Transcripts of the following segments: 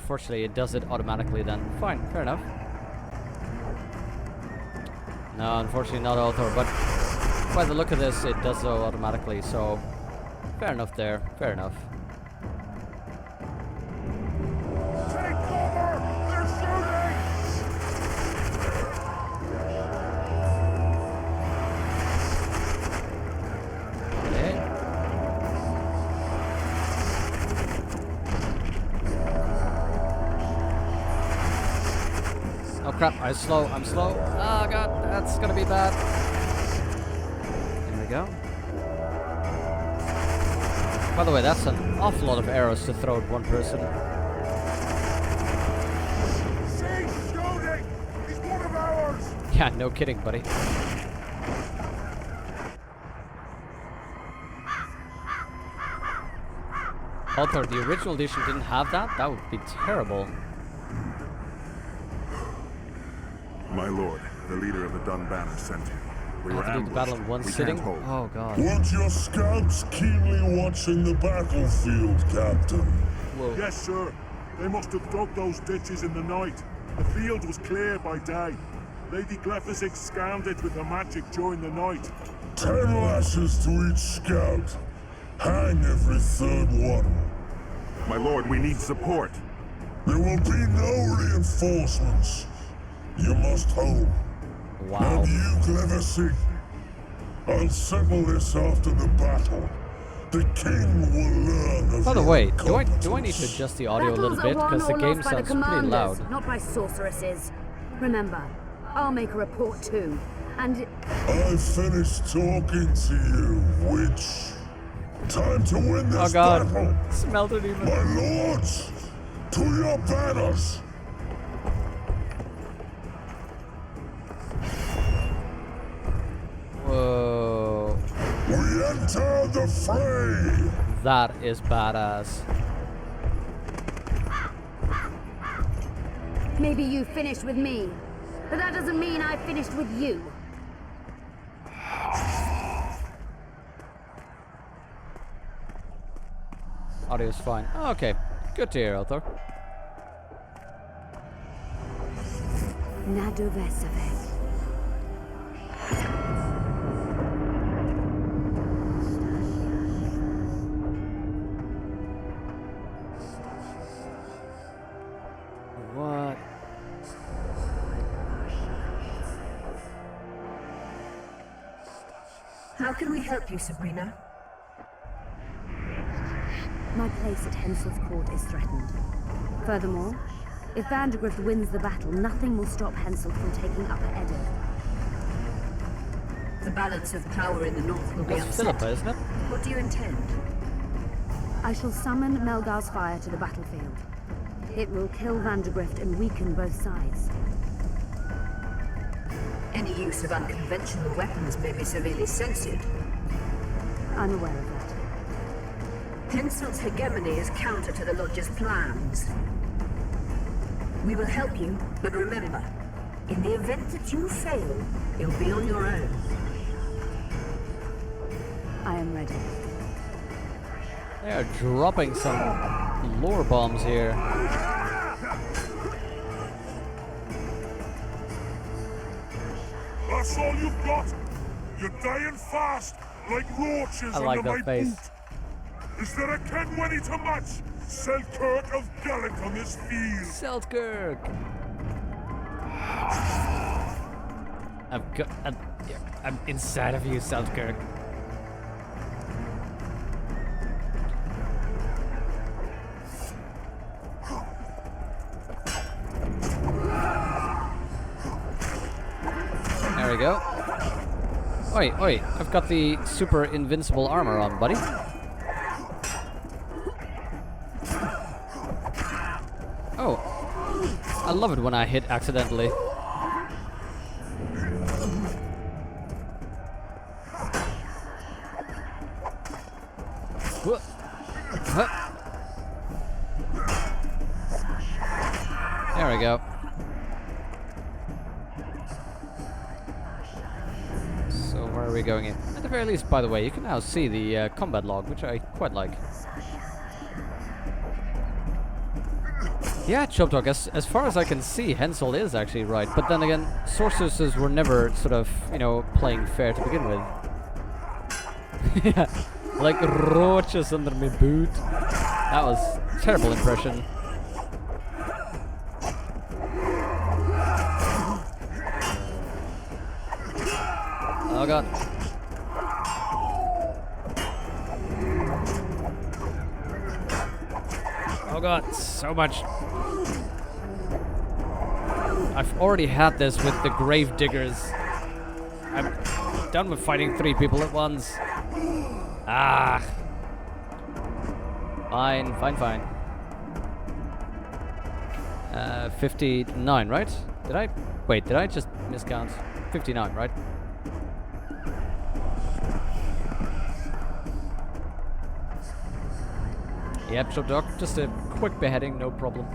Fortunately, it does it automatically then. Fine, fair enough. No, unfortunately not auto, but by the look of this, it does so automatically, so fair enough there, fair enough. Take cover! They're shooting! Okay. Oh crap, I'm slow. Oh god, that's gonna be bad. There we go. By the way, that's an awful lot of arrows to throw at one person. See? Shooting! He's one of ours! Yeah, no kidding, buddy. Although the original edition didn't have that, that would be terrible. My lord, the leader of the Dunbanner sent you. We I were have to do the battle in ambushed. one We sitting? can't hold. Oh god. Weren't your scouts keenly watching the battlefield, Captain? Whoa. Yes, sir. They must have dug those ditches in the night. The field was clear by day. Lady Glephysig scanned it with her magic during the night. 10 lashes to each scout. Hang every third one. My lord, we need support. There will be no reinforcements. You must hold. Wow. And you, Glephysig, I'll settle this after the battle. The king will learn of By the your way, do I need to incompetence. adjust the audio a little Battles bit? are won Because the or game lost by the sounds pretty commanders, loud. not by sorceresses. Remember, I'll make a report too. And I finished talking to you, witch. Time to win this Oh god. battle. Smeltered even. My lords, to your banners! Whoa. We enter the fray! That is badass. maybe you finished with me. But that doesn't mean I finished with you. Audio's fine. Okay. Good to hear, Althor. Nadovesave. What? How can we help you, Sabrina? My place at Hensel's court is threatened. Furthermore, if Vandergrift wins the battle, nothing will stop Hensel from taking Upper Edda. The balance of power in the north will be That's upset. Philippa, isn't it? What do you intend? I shall summon Melgar's fire to the battlefield. It will kill Vandergrift and weaken both sides. Any use of unconventional weapons may be severely censored. I'm aware of that. Hensel's hegemony is counter to the Lodge's plans. We will help you, but remember, in the event that you fail, you'll be on your own. I am ready. They are dropping some lore bombs here. That's all you've got? You're dying fast, like roaches I like under my that face. boot. Is there a Kenwenny to match Selkirk of Gallic on this field? Selkirk! I'm inside of you, Selkirk. There we go. Oi, oi, I've got the super invincible armor on, buddy. Oh, I love it when I hit accidentally. Whoa. Huh. There we go. So where are we going in? At the very least, by the way, you can now see the combat log, which I quite like. Yeah, Chop Dog, as far as I can see, Hensel is actually right. But then again, sorceresses were never sort of, you know, playing fair to begin with. Yeah, like roaches under my boot. That was a terrible impression. Oh god. Oh god, so much. I've already had this with the grave diggers. I'm done with fighting 3 people at once. Ah. Fine, fine, fine. 59, right? Did I? Wait, did I just miscount? 59, right? Yep, Chop Dog. Just a quick beheading, no problem.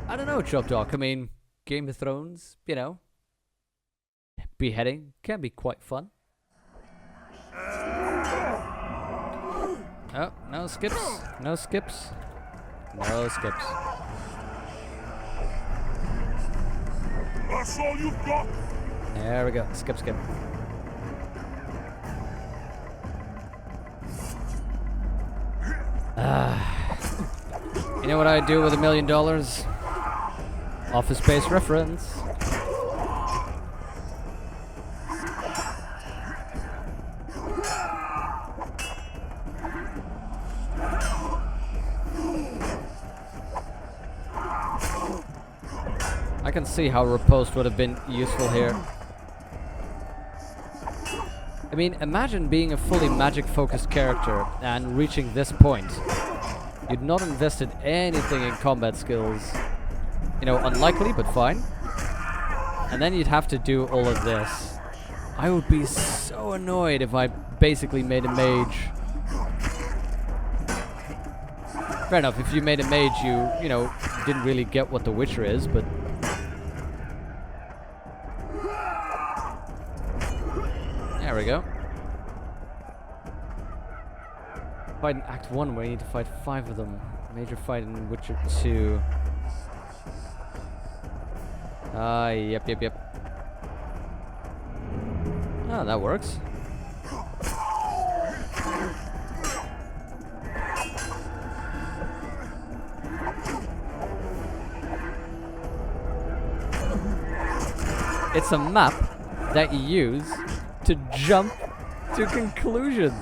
I don't know, Chop Dog. I mean, Game of Thrones, you know, beheading can be quite fun. Oh, no skips. No skips. No skips. That's all you've got? There we go. Skip, skip. You know what I'd do with $1 million? Office Space reference. I can see how riposte would have been useful here. I mean, imagine being a fully magic-focused character and reaching this point. You'd not invested anything in combat skills. You know, unlikely, but fine. And then you'd have to do all of this. I would be so annoyed if I basically made a mage. Fair enough, if you made a mage, you know, didn't really get what the Witcher is, but... There we go. Fight in Act 1 where you need to fight 5 of them. Major fight in Witcher 2. Yep. Ah, that works. It's a map that you use to jump to conclusions.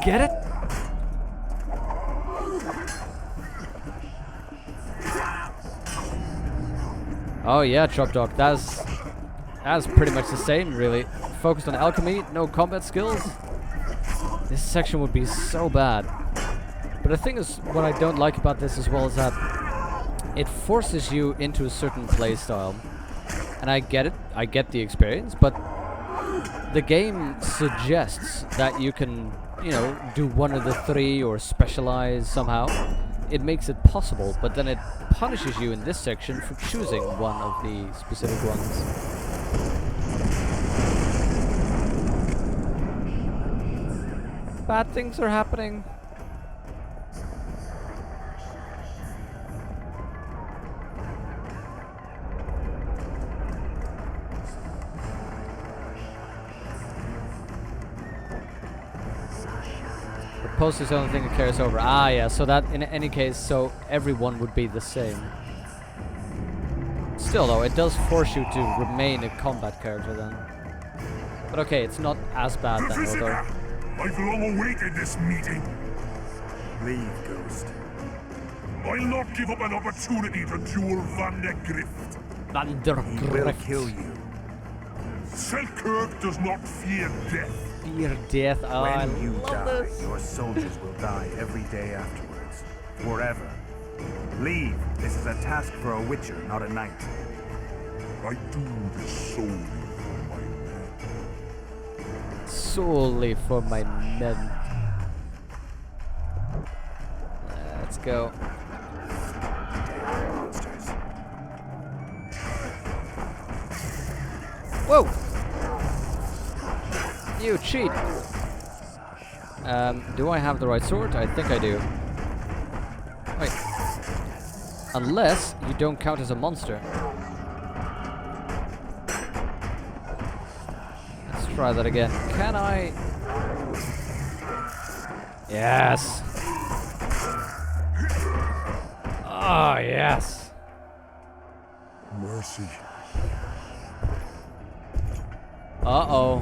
Get it? Oh yeah, Chop Dog. That's pretty much the same, really. Focused on alchemy, no combat skills. This section would be so bad. But the thing is, what I don't like about this as well is that it forces you into a certain playstyle. And I get it, I get the experience, but the game suggests that you can, you know, do one of the 3 or specialize somehow. It makes it possible, but then it punishes you in this section for choosing one of the specific ones. Bad things are happening. Post is the only thing that carries over. Ah, yeah, so that, in any case, so everyone would be the same. Still, though, it does force you to remain a combat character, then. But okay, it's not as bad, then, although... I've long awaited this meeting. Leave, Ghost. I'll not give up an opportunity to duel Van der Grift. Van der He will Grift. kill you. Selkirk does not fear death. Fear death. Oh, I When you love die, this. your soldiers will die every day afterwards. Forever. Leave. This is a task for a witcher, not a knight. I do this solely for my men. Solely for my men. Let's go. Monsters. Whoa! You cheat! Do I have the right sword? I think I do. Wait. Unless you don't count as a monster. Let's try that again. Can I? Yes! Oh, yes! Mercy. Uh-oh.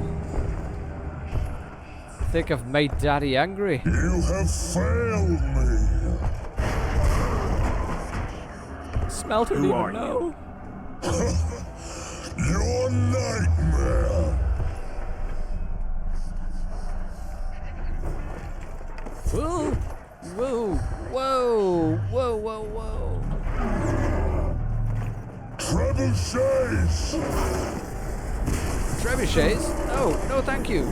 I think I've made Daddy angry. You have failed me. Smelter didn't even know. Your nightmare. Whoa! Whoa! Whoa! Whoa! Whoa! Whoa! Trebuchets. Trebuchets? No! No, thank you.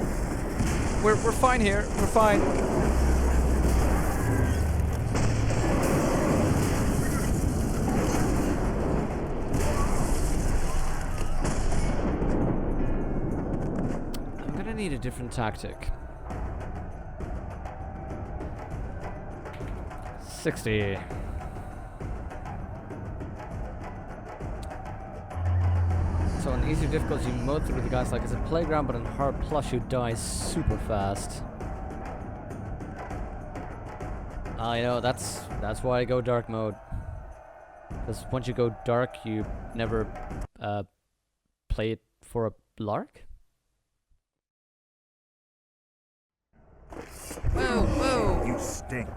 We're fine here. We're fine. I'm gonna need a different tactic. 60. So on easier difficulty, you mow through the guys like it's a playground, but on hard plus you die super fast. You know, that's why I go dark mode. Because once you go dark, you never play it for a lark. Whoa, whoa! You stink.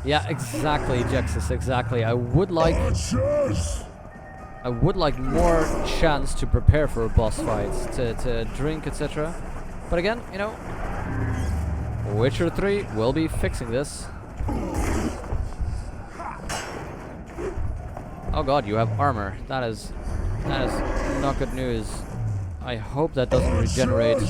Yeah, exactly, Jexus, exactly. I would like more chance to prepare for a boss fight, to drink, etc. But again, you know, Witcher 3 will be fixing this. Oh god, you have armor. That is not good news. I hope that doesn't regenerate.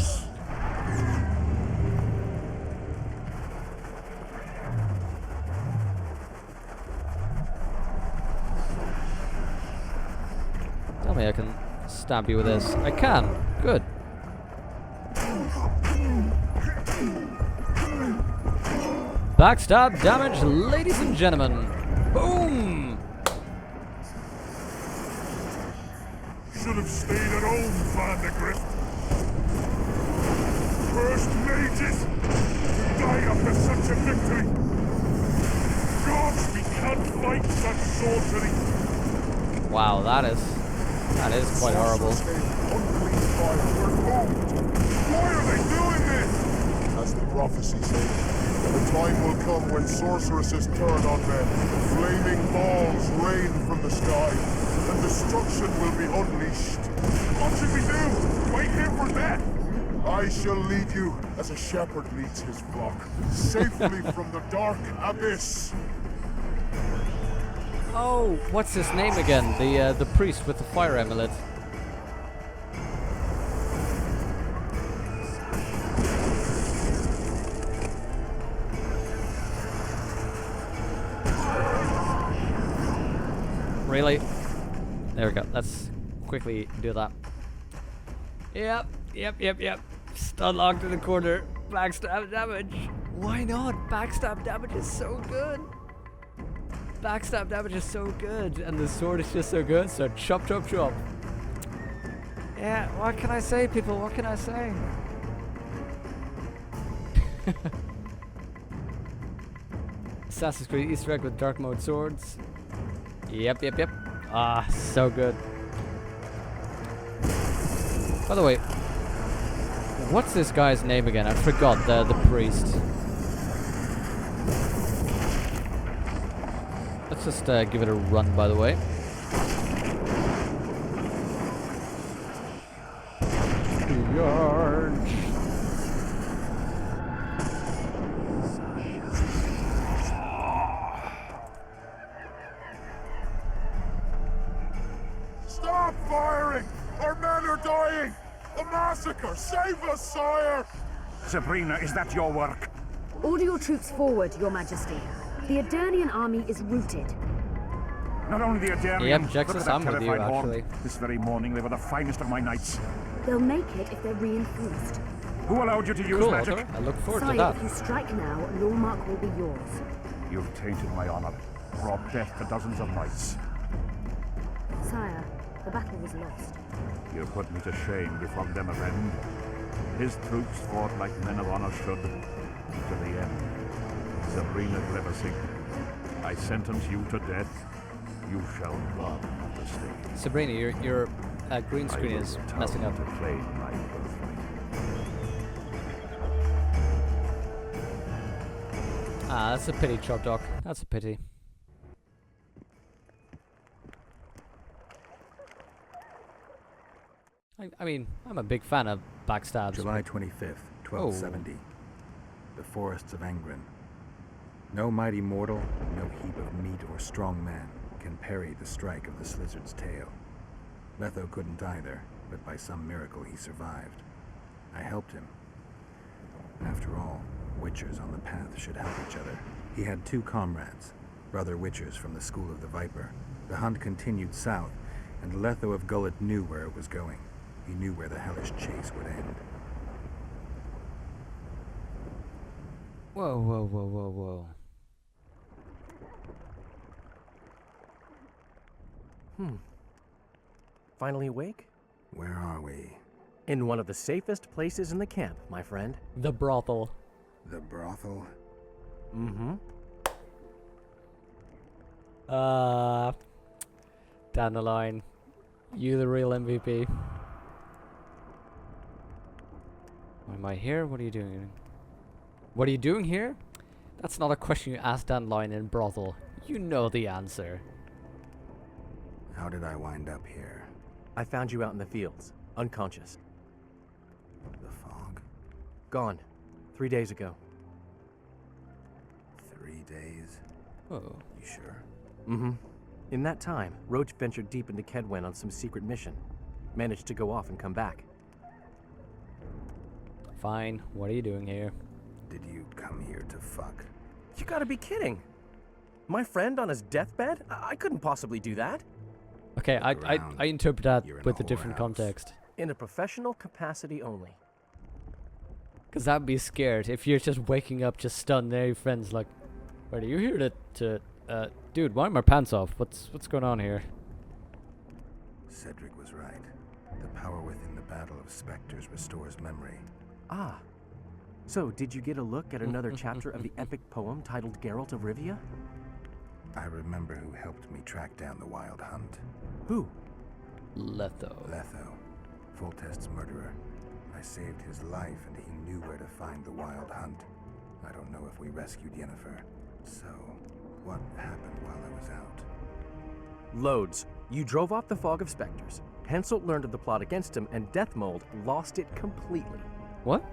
Tell me I can stab you with this. I can. Good. Backstab damage, ladies and gentlemen. Boom! Should have stayed at home, Vandergrift. First mages die after such a victory. Gods, we can't fight such sorcery. Wow, that is quite horrible. Why are they doing this? As the prophecy said, the time will come when sorceresses turn on men. Flaming balls rain from the sky, and destruction will be unleashed. What should we do? Wait here for death? I shall lead you as a shepherd leads his flock, safely from the dark abyss. Oh, what's his name again? The priest with the fire amulet. Really? There we go. Let's quickly do that. Yep. Stun locked in the corner. Backstab damage. Why not? Backstab damage is so good. Backstab damage is so good, and the sword is just so good, so chop. Yeah, what can I say, people? What can I say? Assassin's Creed Easter egg with dark mode swords. Yep. Ah, so good. By the way, what's this guy's name again? I forgot, the priest. Let's just give it a run, by the way. Stop firing! Our men are dying! A massacre! Save us, sire! Sabrina, is that your work? Order your troops forward, Your Majesty. The Aedirnian army is routed. Not only the Aedirnian, Yep, look Jexus, at that I'm with you, terrified horde. actually. This very morning they were the finest of my knights. They'll make it if they're reinforced. Who allowed you to use Cool, magic? Arthur. I look forward to Sire, that. if you strike now, Lormark will be yours. You've tainted my honor, brought death to dozens of knights. Sire, the battle was lost. You put me to shame before Demavend. His troops fought like men of honor should, to the end. Sabrina Gleversing, I sentence you to death. You shall burn at the stake. Sabrina, your green I screen will is return messing up. to claim my birthright. Ah, that's a pity, Chop Doc. That's a pity. I mean, I'm a big fan of backstabs. July 25th, 1270. The forests of Angren. No mighty mortal, no heap of meat or strong man can parry the strike of the Slizzard's tail. Letho couldn't either, but by some miracle he survived. I helped him. After all, Witchers on the path should help each other. He had two comrades, brother Witchers from the School of the Viper. The hunt continued south, and Letho of Gullet knew where it was going. He knew where the hellish chase would end. Whoa, whoa, whoa, whoa, whoa. Finally awake? Where are we? In one of the safest places in the camp, my friend. The brothel. The brothel? Mm-hmm. Down the line. You the real MVP. Am I here? What are you doing? What are you doing here? That's not a question you ask down the line in brothel. You know the answer. How did I wind up here? I found you out in the fields, unconscious. The fog? Gone. 3 days ago. 3 days? Oh. You sure? Mm-hmm. In that time, Roach ventured deep into Kedwen on some secret mission. Managed to go off and come back. Fine. What are you doing here? Did you come here to fuck? You gotta be kidding! My friend on his deathbed? I couldn't possibly do that. Okay, around. I interpret that You're in with a a different whorehouse. context. In a professional capacity only. Because I'd be scared if you're just waking up just stunned there, your friend's like, wait, are you here dude, why are my pants off? What's going on here? Cedric was right. The power within the Battle of Spectres restores memory. Ah. So, did you get a look at another chapter of the epic poem titled Geralt of Rivia? I remember who helped me track down the Wild Hunt. Who? Letho. Letho, Foltest's murderer. I saved his life and he knew where to find the Wild Hunt. I don't know if we rescued Yennefer. So, what happened while I was out? Loads. You drove off the Fog of Spectres. Henselt learned of the plot against him, and Deathmold lost it completely. What?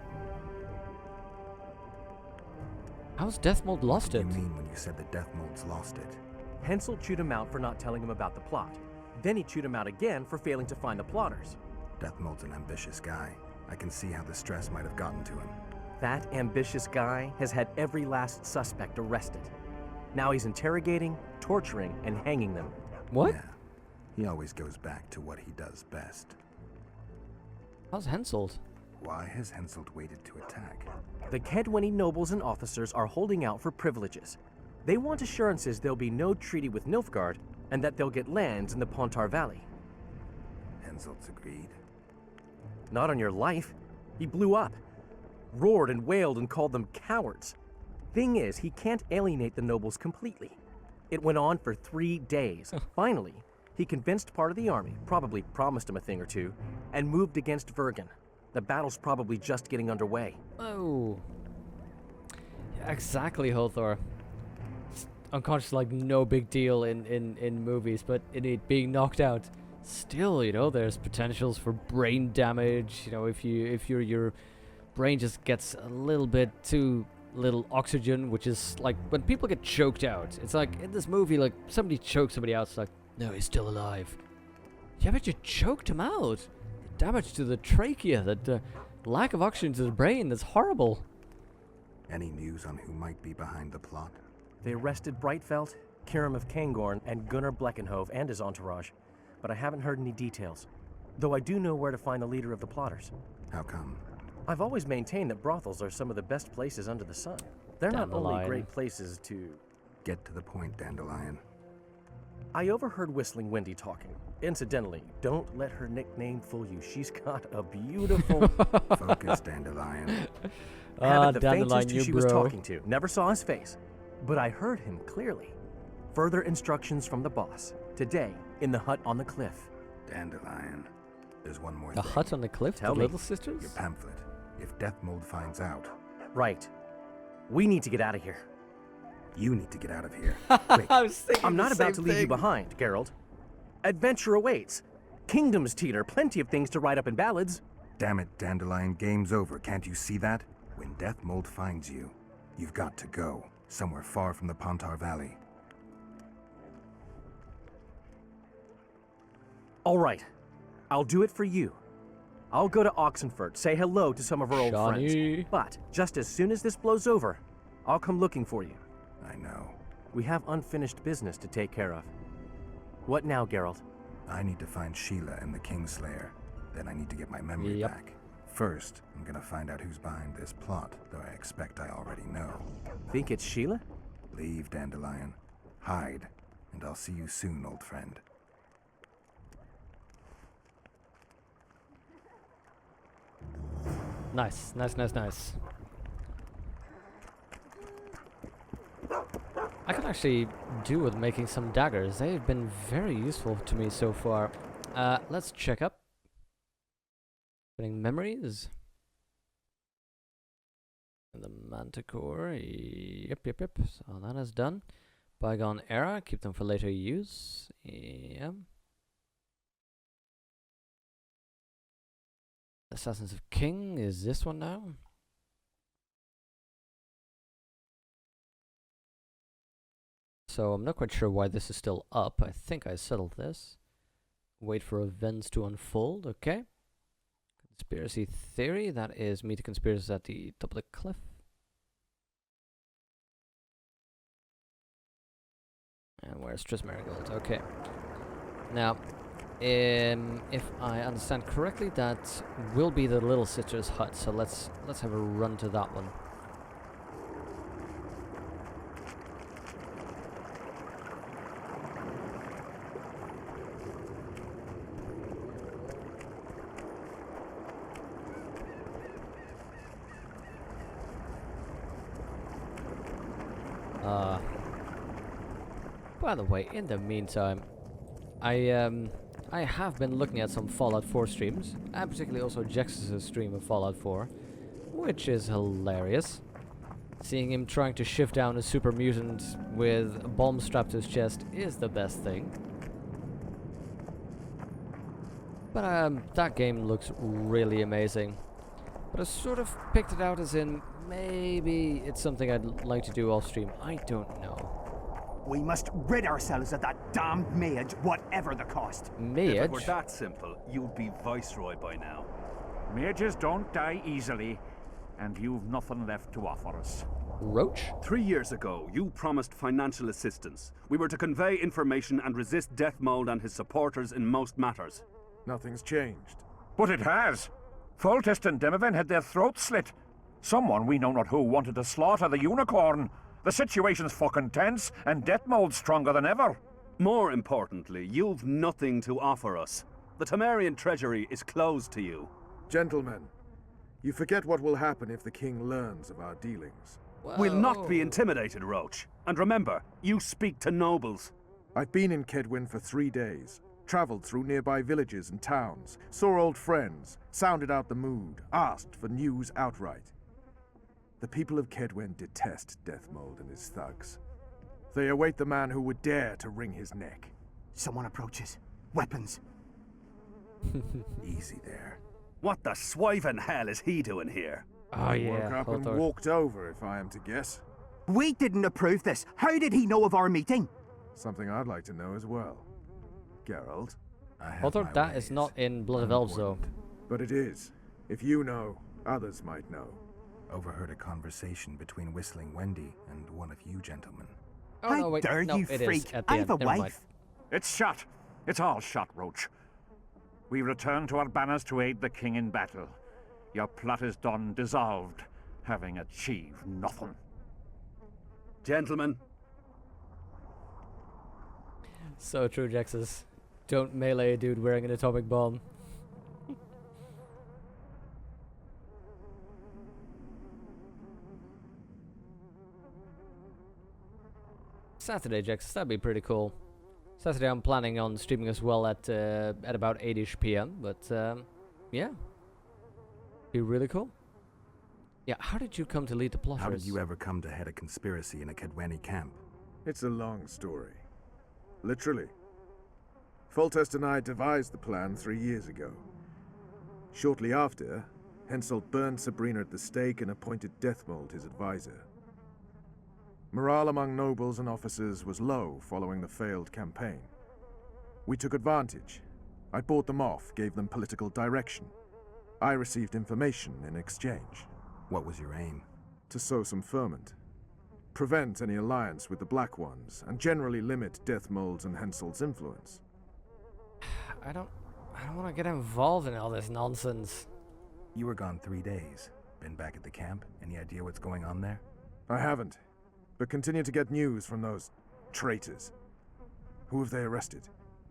How's Deathmold lost What it? do you mean when you said that Deathmold's lost it? Henselt chewed him out for not telling him about the plot. Then he chewed him out again for failing to find the plotters. Deathmold's an ambitious guy. I can see how the stress might have gotten to him. That ambitious guy has had every last suspect arrested. Now he's interrogating, torturing, and hanging them. What? Yeah. He always goes back to what he does best. How's Henselt? Why has Henselt waited to attack? The Kedweni nobles and officers are holding out for privileges. They want assurances there'll be no treaty with Nilfgaard, and that they'll get lands in the Pontar Valley. Henselt's agreed. Not on your life. He blew up. Roared and wailed and called them cowards. Thing is, he can't alienate the nobles completely. It went on for 3 days. Finally, he convinced part of the army, probably promised him a thing or two, and moved against Vergen. The battle's probably just getting underway. Oh. Yeah, exactly, Hothor. Unconscious, like, no big deal in movies, but in it being knocked out, still, you know, there's potentials for brain damage. You know, if your brain just gets a little bit too little oxygen, which is like when people get choked out. It's like in this movie, like somebody choked somebody out. It's like, no, he's still alive. Yeah, but you choked him out. The damage to the trachea, the lack of oxygen to the brain, that's horrible. Any news on who might be behind the plot? They arrested Brightfeld, Kirim of Kangorn, and Gunnar Bleckenhove and his entourage, but I haven't heard any details. though I do know where to find the leader of the plotters. How come? I've always maintained that brothels are some of the best places under the sun. They're not only Dandelion. great places to... Get to the point, Dandelion. I overheard Whistling Wendy talking. Incidentally, don't let her nickname fool you. She's got a beautiful... Focus, Dandelion. Haven't the Dandelion, faintest who you she was bro. talking to. Never saw his face. But I heard him clearly. Further instructions from the boss. Today, in the hut on the cliff. Dandelion. There's one more The thing. hut on the cliff? Tell the me. Little Sisters? Your pamphlet. If Deathmold finds out, Right. We need to get out of here. you need to get out of here. Quick. I was thinking I'm the not about to same leave you thing. behind, Geralt. Adventure awaits. Kingdoms teeter, plenty of things to write up in ballads. Damn it, Dandelion, game's over. Can't you see that? When Deathmold finds you, you've got to go. Somewhere far from the Pontar Valley. All right. I'll do it for you. I'll go to Oxenfurt, say hello to some of our old Shawnee. friends. But just as soon as this blows over, I'll come looking for you. I know. We have unfinished business to take care of. What now, Geralt? I need to find Sheila and the Kingslayer. Then I need to get my memory Yep. back. First, I'm gonna find out who's behind this plot, though I expect I already know. Think it's Sheila? Leave, Dandelion. Hide, and I'll see you soon, old friend. Nice, nice, nice, nice. I can actually do with making some daggers. They've been very useful to me so far. Let's check up. Getting memories. And the Manticore. Yep. So that is done. Bygone era. Keep them for later use. Yeah. Assassins of King is this one now. So I'm not quite sure why this is still up. I think I settled this. Wait for events to unfold. Okay. Conspiracy theory. That is meet the conspirators at the top of the cliff. And where's Triss Marigold? Okay. Now, if I understand correctly, that will be the Little Sisters' hut. So let's have a run to that one. By the way, in the meantime, I have been looking at some Fallout 4 streams, and particularly also Jax's stream of Fallout 4, which is hilarious. Seeing him trying to shift down a super mutant with a bomb strapped to his chest is the best thing. But that game looks really amazing. But I sort of picked it out as in, maybe it's something I'd like to do off stream. I don't know. We must rid ourselves of that damned mage, whatever the cost. If it were Mage? that simple, you'd be Viceroy by now. Mages don't die easily, and you've nothing left to offer us. Roach? 3 years ago, you promised financial assistance. We were to convey information and resist Deathmold and his supporters in most matters. Nothing's changed. But it has. Foltest and Demoven had their throats slit. Someone, we know not who, wanted to slaughter the unicorn. The situation's fucking tense, and Deathmold's stronger than ever. More importantly, you've nothing to offer us. The Temerian treasury is closed to you. Gentlemen, you forget what will happen if the king learns of our dealings. We'll not be intimidated, Roach. And remember, you speak to nobles. I've been in Kedwin for 3 days. Traveled through nearby villages and towns, saw old friends, sounded out the mood, asked for news outright. The people of Kedwen detest Deathmold and his thugs. They await the man who would dare to wring his neck. Someone approaches. Weapons. Easy there. What the swiven hell is he doing here? Oh Woke yeah, up and Hothor. walked over, if I am to guess. We didn't approve this. How did he know of our meeting? Something I'd like to know as well. Geralt. I have Hothor, my that is ways. not in Blood of Elves though. But it is. If you know, others might know. Overheard a conversation between Whistling Wendy and one of you gentlemen. Oh How no, wait, dare no, you it is freak? at the I end. have a Never mind. wife. It's shot. It's all shot, Roach. We return to our banners to aid the king in battle. Your plot is done, dissolved, having achieved nothing. Gentlemen, So true, Jexus. Don't melee a dude wearing an atomic bomb. Saturday, Jexus, that'd be pretty cool. Saturday I'm planning on streaming as well at about 8ish PM, but yeah. Be really cool. Yeah, how did you come to lead the plotters? How did you ever come to head a conspiracy in a Kedweni camp? It's a long story. Literally. Foltest and I devised the plan 3 years ago. Shortly after, Henselt burned Sabrina at the stake and appointed Deathmold his advisor. Morale among nobles and officers was low following the failed campaign. We took advantage. I bought them off, gave them political direction. I received information in exchange. What was your aim? To sow some ferment. Prevent any alliance with the Black Ones, and generally limit Deathmold's and Henselt's influence. I don't want to get involved in all this nonsense. You were gone 3 days. Been back at the camp? Any idea what's going on there? I haven't, but continue to get news from those traitors. Who have they arrested?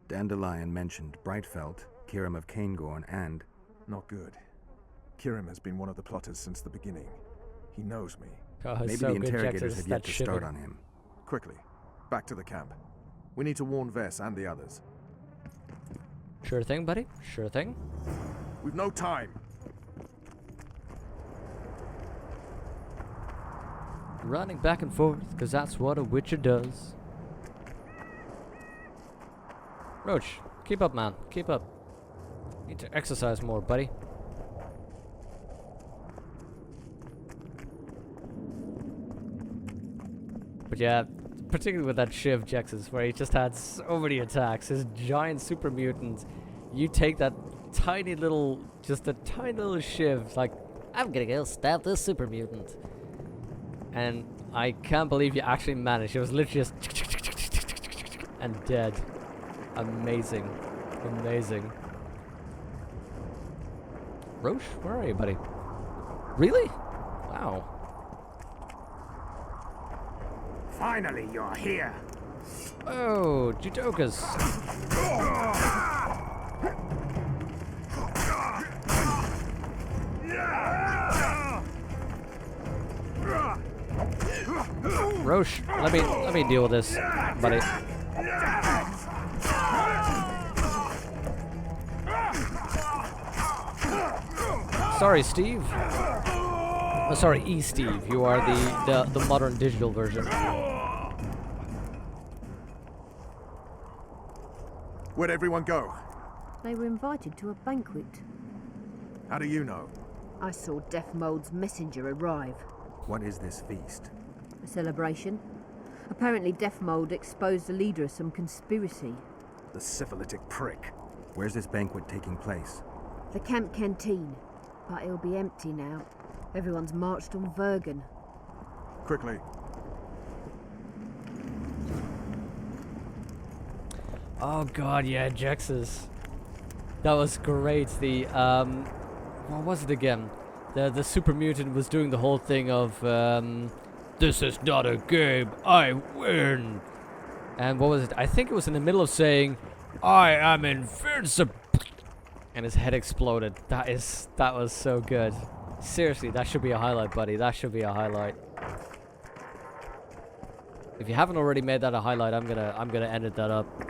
Dandelion mentioned Brightfelt, Kirim of Caingorn, and... Not good. Kirim has been one of the plotters since the beginning. He knows me. Oh, Maybe so the good, interrogators Jexus, have that yet to start shipping. on him. Quickly, back to the camp. We need to warn Vess and the others. Sure thing, buddy. Sure thing. We've no time. Running back and forth, because that's what a witcher does. Roach, keep up, man. Keep up. Need to exercise more, buddy. But yeah, particularly with that Shiv Jexus, where he just had so many attacks, his giant super mutant, you take that tiny little, just a tiny little Shiv, like, I'm gonna go stab this super mutant. And I can't believe you actually managed. It was literally just and dead. Amazing. Amazing. Roche, where are you, buddy? Really? Wow. Finally, you're here. Oh, Judokas. Roche, let me deal with this, buddy. Sorry, Steve. Oh, sorry, E-Steve. You are the modern digital version. Where'd everyone go? They were invited to a banquet. How do you know? I saw Deathmold's messenger arrive. What is this feast? A celebration. Apparently Deathmold exposed the leader of some conspiracy. The syphilitic prick. Where's this banquet taking place? The camp canteen. But it'll be empty now. Everyone's marched on Vergen. Quickly. Oh god, yeah, Jexus. That was great. The what was it again? The super mutant was doing the whole thing of this is not a game, I win. And what was it? I think it was in the middle of saying, I am invincible. And his head exploded. That was so good. Seriously, that should be a highlight, buddy. That should be a highlight. If you haven't already made that a highlight, I'm gonna edit that up.